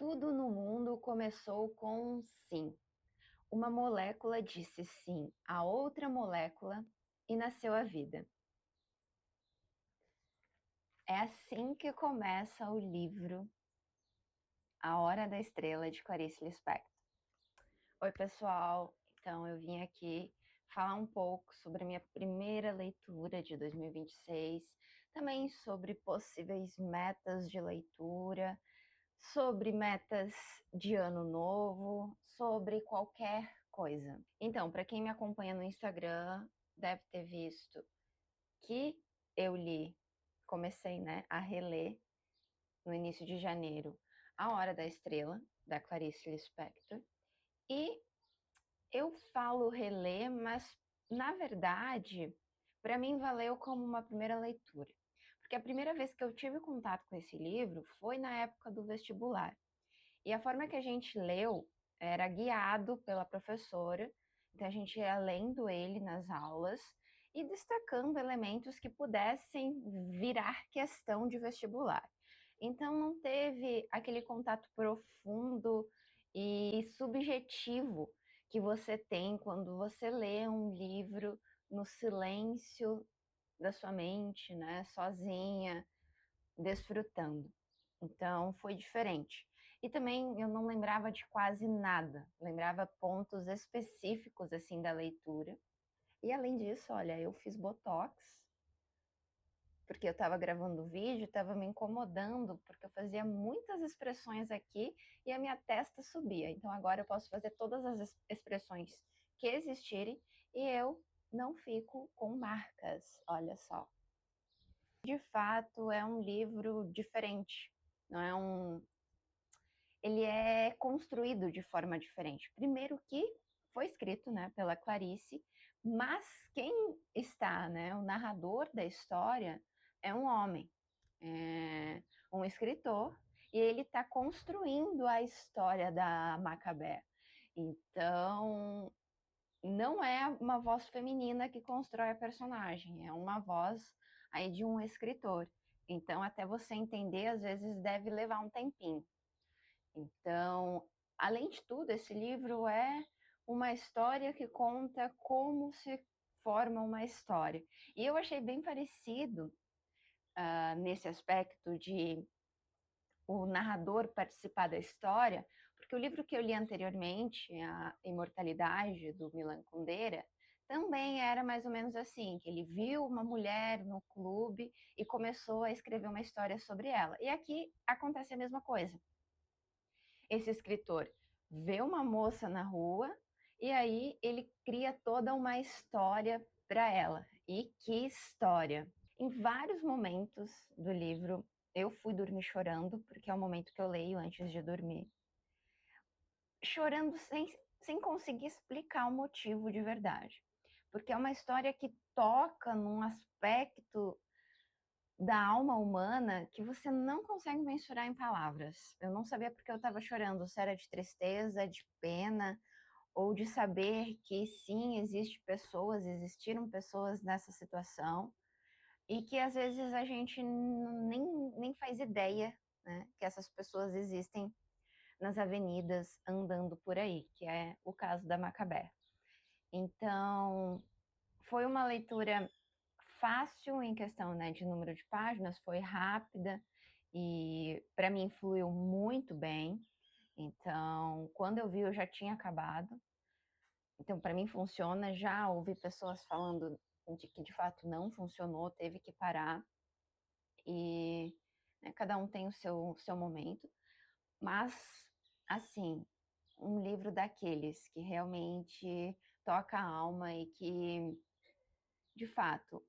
Tudo no mundo começou com um sim. Uma molécula disse sim a outra molécula e nasceu a vida. É assim que começa o livro A Hora da Estrela, de Clarice Lispector. Oi, pessoal. Então, eu vim aqui falar um pouco sobre a minha primeira leitura de 2026, também sobre possíveis metas de leitura, sobre metas de ano novo, sobre qualquer coisa. Então, para quem me acompanha no Instagram, deve ter visto que eu comecei, né, a reler no início de janeiro A Hora da Estrela, da Clarice Lispector, e eu falo reler, mas na verdade, para mim valeu como uma primeira leitura. Porque a primeira vez que eu tive contato com esse livro foi na época do vestibular. E a forma que a gente leu era guiado pela professora, então a gente ia lendo ele nas aulas e destacando elementos que pudessem virar questão de vestibular. Então não teve aquele contato profundo e subjetivo que você tem quando você lê um livro no silêncio da sua mente, né, sozinha, desfrutando. Então foi diferente. E também eu não lembrava de quase nada, lembrava pontos específicos assim da leitura. E além disso, olha, eu fiz botox, porque eu estava gravando o vídeo, estava me incomodando, porque eu fazia muitas expressões aqui e a minha testa subia. Então agora eu posso fazer todas as expressões que existirem e eu não fico com marcas, olha só. De fato, é um livro diferente, não é um ele é construído de forma diferente. Primeiro que foi escrito, né, pela Clarice, mas quem está, né, o narrador da história é um homem, é um escritor, e ele está construindo a história da Macabé. Então, não é uma voz feminina que constrói a personagem, é uma voz aí de um escritor. Então, até você entender, às vezes deve levar um tempinho. Então, além de tudo, esse livro é uma história que conta como se forma uma história. E eu achei bem parecido nesse aspecto de o narrador participar da história, porque o livro que eu li anteriormente, A Imortalidade, do Milan Kundera, também era mais ou menos assim, que ele viu uma mulher no clube e começou a escrever uma história sobre ela. E aqui acontece a mesma coisa. Esse escritor vê uma moça na rua e aí ele cria toda uma história para ela. E que história! Em vários momentos do livro eu fui dormir chorando, porque é o momento que eu leio antes de dormir. Chorando sem conseguir explicar o motivo de verdade. Porque é uma história que toca num aspecto da alma humana que você não consegue mensurar em palavras. Eu não sabia porque eu estava chorando, se era de tristeza, de pena, ou de saber que sim, existiram pessoas nessa situação, e que às vezes a gente nem faz ideia, né, que essas pessoas existem nas avenidas andando por aí, que é o caso da Macabé. Então, foi uma leitura fácil em questão, né, de número de páginas, foi rápida e para mim fluiu muito bem. Então, quando eu vi, eu já tinha acabado. Então, para mim funciona. Já ouvi pessoas falando de que de fato não funcionou, teve que parar. E né, cada um tem o seu momento. Mas, assim, um livro daqueles que realmente toca a alma e que de fato,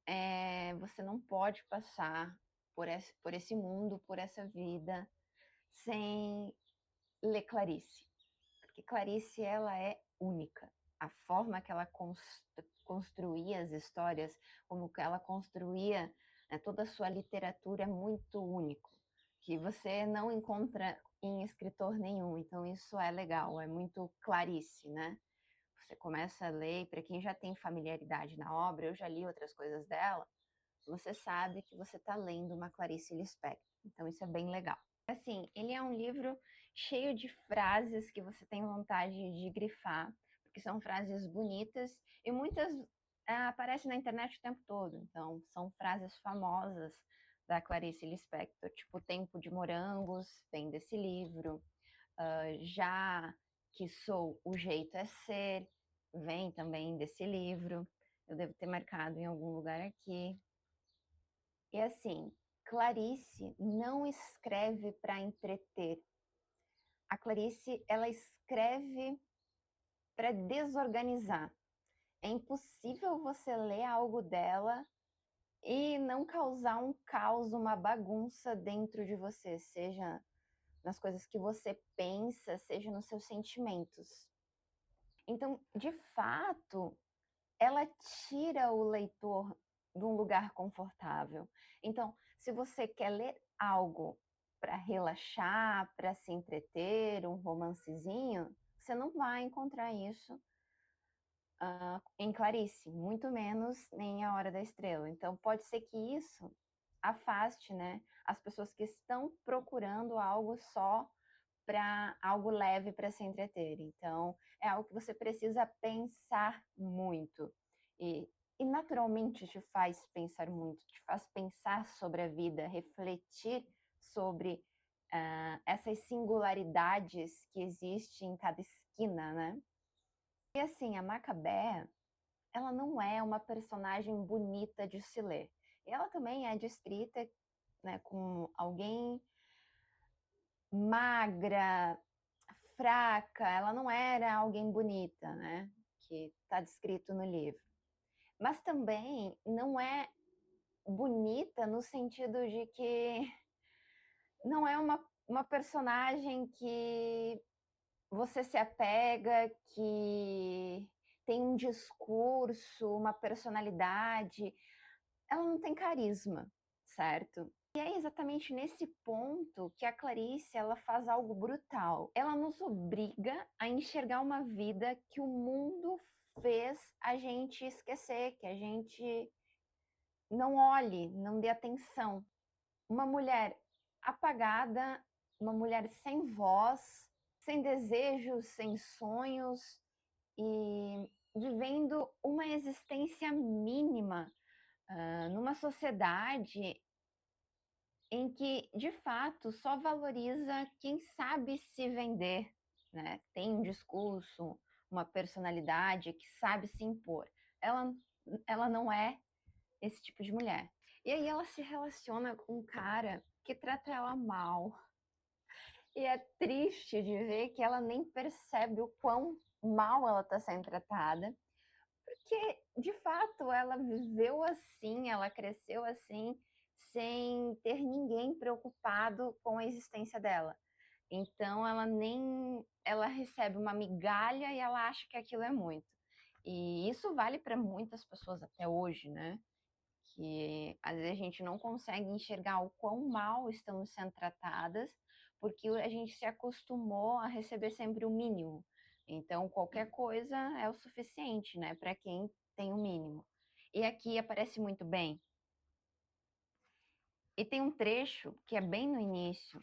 você não pode passar por esse mundo, por essa vida, sem ler Clarice. Porque Clarice, ela é única. A forma que ela construía as histórias, como que ela construía, né, toda a sua literatura é muito único, que você não encontra em escritor nenhum. Então isso é legal, é muito Clarice, né? Você começa a ler, para quem já tem familiaridade na obra, eu já li outras coisas dela, você sabe que você está lendo uma Clarice Lispector. Então isso é bem legal. Assim, ele é um livro cheio de frases que você tem vontade de grifar, porque são frases bonitas e muitas aparecem na internet o tempo todo. Então, são frases famosas da Clarice Lispector, tipo Tempo de Morangos, vem desse livro. Já que sou, o jeito é ser, vem também desse livro. Eu devo ter marcado em algum lugar aqui. E assim, Clarice não escreve para entreter. A Clarice, ela escreve para desorganizar. É impossível você ler algo dela e não causar um caos, uma bagunça dentro de você, seja nas coisas que você pensa, seja nos seus sentimentos. Então, de fato, ela tira o leitor de um lugar confortável. Então, se você quer ler algo para relaxar, para se entreter, um romancezinho, você não vai encontrar isso em Clarice, muito menos em A Hora da Estrela. Então, pode ser que isso afaste, né, as pessoas que estão procurando algo só para algo leve para se entreter. Então, é algo que você precisa pensar muito. E naturalmente te faz pensar muito, te faz pensar sobre a vida, refletir sobre essas singularidades que existem em cada esquina, né? E assim, a Macabé, ela não é uma personagem bonita de se ler. Ela também é descrita, né, como alguém magra, fraca, ela não era alguém bonita, né? Que está descrito no livro. Mas também não é bonita no sentido de que não é uma personagem que você se apega, que tem um discurso, uma personalidade. Ela não tem carisma, certo? E é exatamente nesse ponto que a Clarice ela faz algo brutal. Ela nos obriga a enxergar uma vida que o mundo fez a gente esquecer, que a gente não olhe, não dê atenção. Uma mulher apagada, uma mulher sem voz, sem desejos, sem sonhos e vivendo uma existência mínima numa sociedade em que, de fato, só valoriza quem sabe se vender, né? Tem um discurso, uma personalidade que sabe se impor. Ela, ela não é esse tipo de mulher. E aí ela se relaciona com um cara que trata ela mal. E é triste de ver que ela nem percebe o quão mal ela está sendo tratada, porque de fato ela viveu assim, ela cresceu assim, sem ter ninguém preocupado com a existência dela. Então ela recebe uma migalha e ela acha que aquilo é muito. E isso vale para muitas pessoas até hoje, né? Que às vezes a gente não consegue enxergar o quão mal estamos sendo tratadas, porque a gente se acostumou a receber sempre o mínimo. Então, qualquer coisa é o suficiente, né, para quem tem o mínimo. E aqui aparece muito bem. E tem um trecho que é bem no início,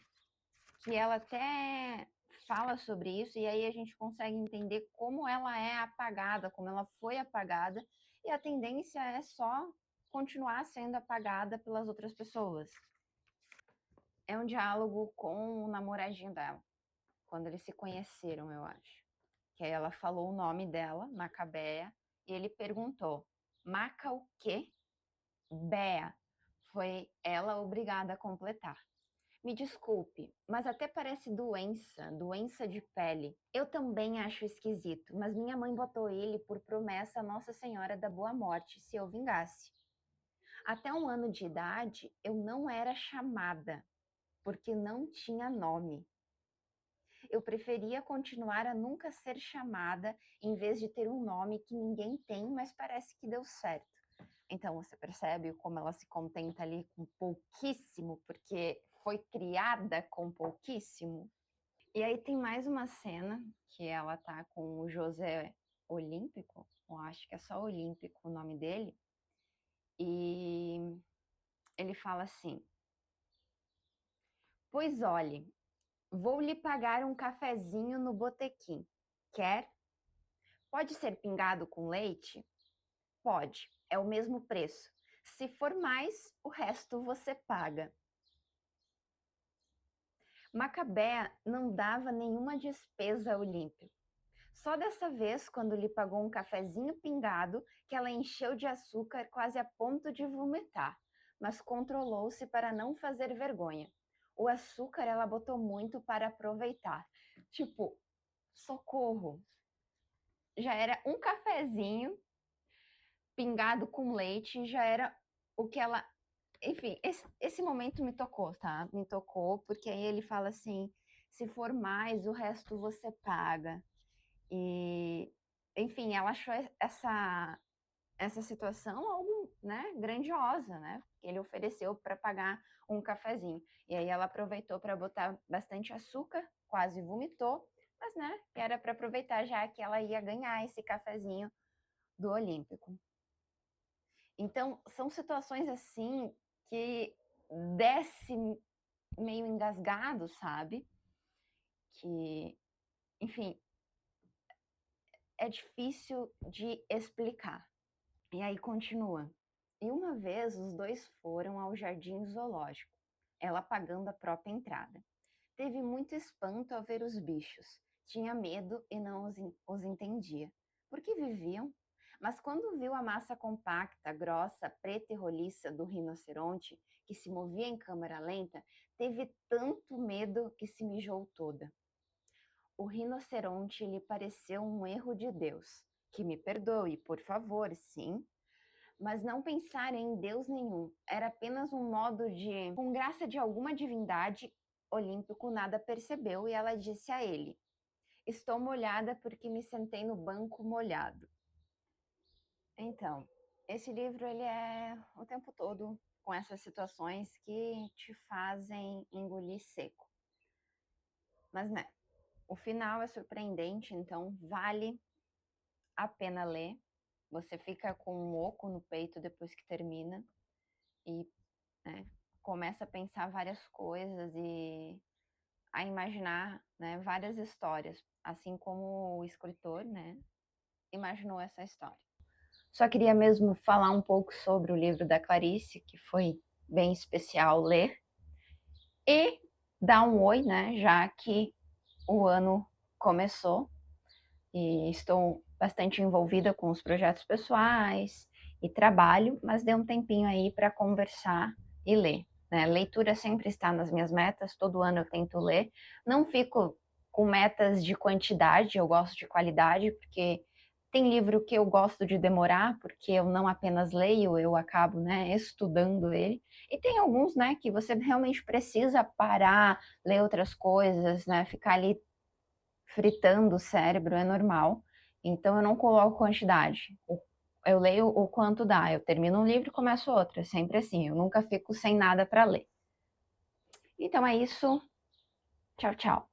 que ela até fala sobre isso, e aí a gente consegue entender como ela é apagada, como ela foi apagada, e a tendência é só continuar sendo apagada pelas outras pessoas. É um diálogo com o namoradinho dela, quando eles se conheceram, eu acho. Que aí ela falou o nome dela, Macabea, e ele perguntou: Maca o quê? Bea. Foi ela obrigada a completar. Me desculpe, mas até parece doença, doença de pele. Eu também acho esquisito, mas minha mãe botou ele por promessa a Nossa Senhora da Boa Morte se eu vingasse. Até 1 ano de idade, eu não era chamada, porque não tinha nome. Eu preferia continuar a nunca ser chamada, em vez de ter um nome que ninguém tem, mas parece que deu certo. Então você percebe como ela se contenta ali com pouquíssimo, porque foi criada com pouquíssimo. E aí tem mais uma cena que ela tá com o José Olímpico, eu acho que é só Olímpico o nome dele, e ele fala assim: Pois olhe, vou lhe pagar um cafezinho no botequim. Quer? Pode ser pingado com leite? Pode, é o mesmo preço. Se for mais, o resto você paga. Macabea não dava nenhuma despesa a Olímpio. Só dessa vez, quando lhe pagou um cafezinho pingado, que ela encheu de açúcar quase a ponto de vomitar, mas controlou-se para não fazer vergonha. O açúcar ela botou muito para aproveitar. Tipo, socorro! Já era um cafezinho pingado com leite, já era o que ela. Enfim, esse momento me tocou, tá? Me tocou, porque aí ele fala assim: se for mais, o resto você paga. E, enfim, ela achou essa situação algo, né, grandiosa, né? Ele ofereceu para pagar um cafezinho. E aí ela aproveitou para botar bastante açúcar, quase vomitou, mas, né, era para aproveitar já que ela ia ganhar esse cafezinho do Olímpico. Então, são situações assim que desce meio engasgado, sabe? Que, enfim, é difícil de explicar. E aí continua. E uma vez os dois foram ao jardim zoológico, ela pagando a própria entrada. Teve muito espanto ao ver os bichos. Tinha medo e não os entendia. Por que viviam? Mas quando viu a massa compacta, grossa, preta e roliça do rinoceronte, que se movia em câmara lenta, teve tanto medo que se mijou toda. O rinoceronte lhe pareceu um erro de Deus. Que me perdoe, por favor, sim, mas não pensar em Deus nenhum. Era apenas um modo de, com graça de alguma divindade, Olímpico nada percebeu e ela disse a ele: estou molhada porque me sentei no banco molhado. Então, esse livro ele é o tempo todo com essas situações que te fazem engolir seco. Mas, né, o final é surpreendente, então vale a pena ler. Você fica com um oco no peito depois que termina e, né, começa a pensar várias coisas e a imaginar, né, várias histórias, assim como o escritor, né, imaginou essa história. Só queria mesmo falar um pouco sobre o livro da Clarice, que foi bem especial ler, e dar um oi, né, já que o ano começou e estou bastante envolvida com os projetos pessoais e trabalho, mas dei um tempinho aí para conversar e ler. Né? Leitura sempre está nas minhas metas, todo ano eu tento ler. Não fico com metas de quantidade, eu gosto de qualidade, porque tem livro que eu gosto de demorar, porque eu não apenas leio, eu acabo, né, estudando ele. E tem alguns, né, que você realmente precisa parar, ler outras coisas, né, ficar ali fritando o cérebro, é normal. Então eu não coloco quantidade. Eu leio o quanto dá. Eu termino um livro e começo outro. É sempre assim. Eu nunca fico sem nada para ler. Então é isso. Tchau, tchau.